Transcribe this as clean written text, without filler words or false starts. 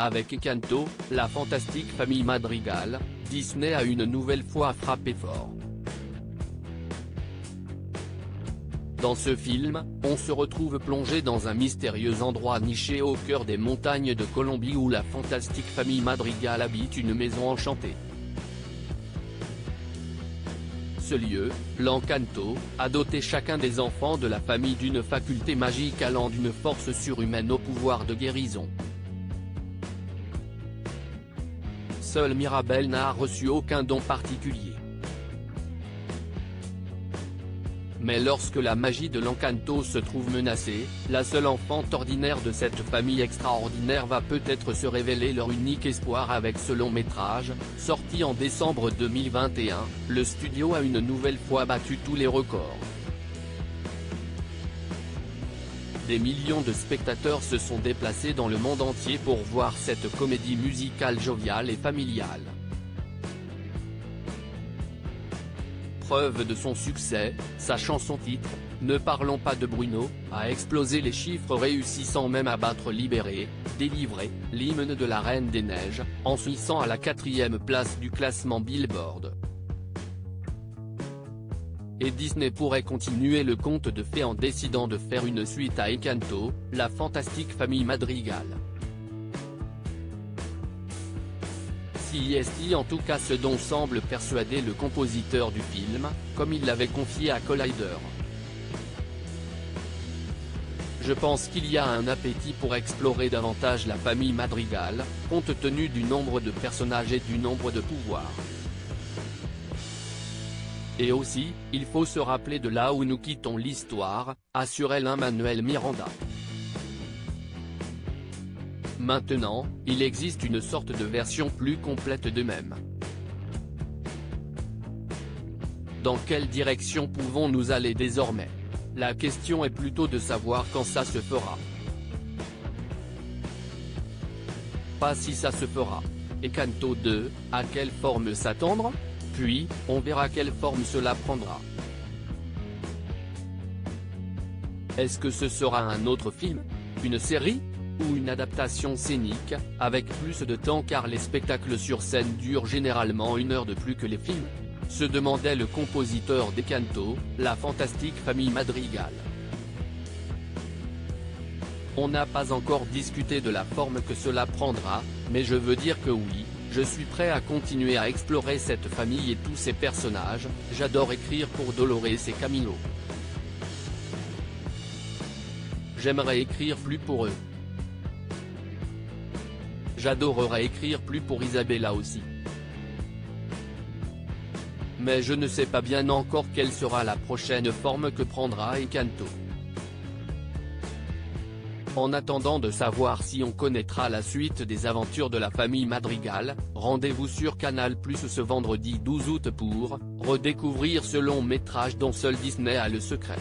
Avec Encanto, la fantastique famille Madrigal, Disney a une nouvelle fois frappé fort. Dans ce film, on se retrouve plongé dans un mystérieux endroit niché au cœur des montagnes de Colombie où la fantastique famille Madrigal habite une maison enchantée. Ce lieu, l'Encanto, a doté chacun des enfants de la famille d'une faculté magique allant d'une force surhumaine au pouvoir de guérison. Seule Mirabel n'a reçu aucun don particulier. Mais lorsque la magie de l'Encanto se trouve menacée, la seule enfant ordinaire de cette famille extraordinaire va peut-être se révéler leur unique espoir. Avec ce long métrage, sorti en décembre 2021, le studio a une nouvelle fois battu tous les records. Des millions de spectateurs se sont déplacés dans le monde entier pour voir cette comédie musicale joviale et familiale. Preuve de son succès, sa chanson-titre, « Ne parlons pas de Bruno », a explosé les chiffres, réussissant même à battre Libéré, Délivré, l'hymne de la Reine des Neiges, en se hissant à la 4e place du classement Billboard. Et Disney pourrait continuer le conte de fées en décidant de faire une suite à Encanto, la fantastique famille Madrigal. C'est en tout cas ce dont semble persuadé le compositeur du film, comme il l'avait confié à Collider. Je pense qu'il y a un appétit pour explorer davantage la famille Madrigal, compte tenu du nombre de personnages et du nombre de pouvoirs. Et aussi, il faut se rappeler de là où nous quittons l'histoire, assurait Lin-Manuel Miranda. Maintenant, il existe une sorte de version plus complète d'eux-mêmes. Dans quelle direction pouvons-nous aller désormais? La question est plutôt de savoir quand ça se fera. Pas si ça se fera. Encanto 2, à quelle forme s'attendre? Puis, on verra quelle forme cela prendra. Est-ce que ce sera un autre film? Une série? Ou une adaptation scénique, avec plus de temps car les spectacles sur scène durent généralement 1 heure de plus que les films? Se demandait le compositeur d'Encanto, la fantastique famille Madrigal. On n'a pas encore discuté de la forme que cela prendra, mais je veux dire que oui, je suis prêt à continuer à explorer cette famille et tous ses personnages. J'adore écrire pour Dolores et Camilo. J'aimerais écrire plus pour eux. J'adorerais écrire plus pour Isabella aussi. Mais je ne sais pas bien encore quelle sera la prochaine forme que prendra Encanto. En attendant de savoir si on connaîtra la suite des aventures de la famille Madrigal, rendez-vous sur Canal+ ce vendredi 12 août pour redécouvrir ce long métrage dont seul Disney a le secret.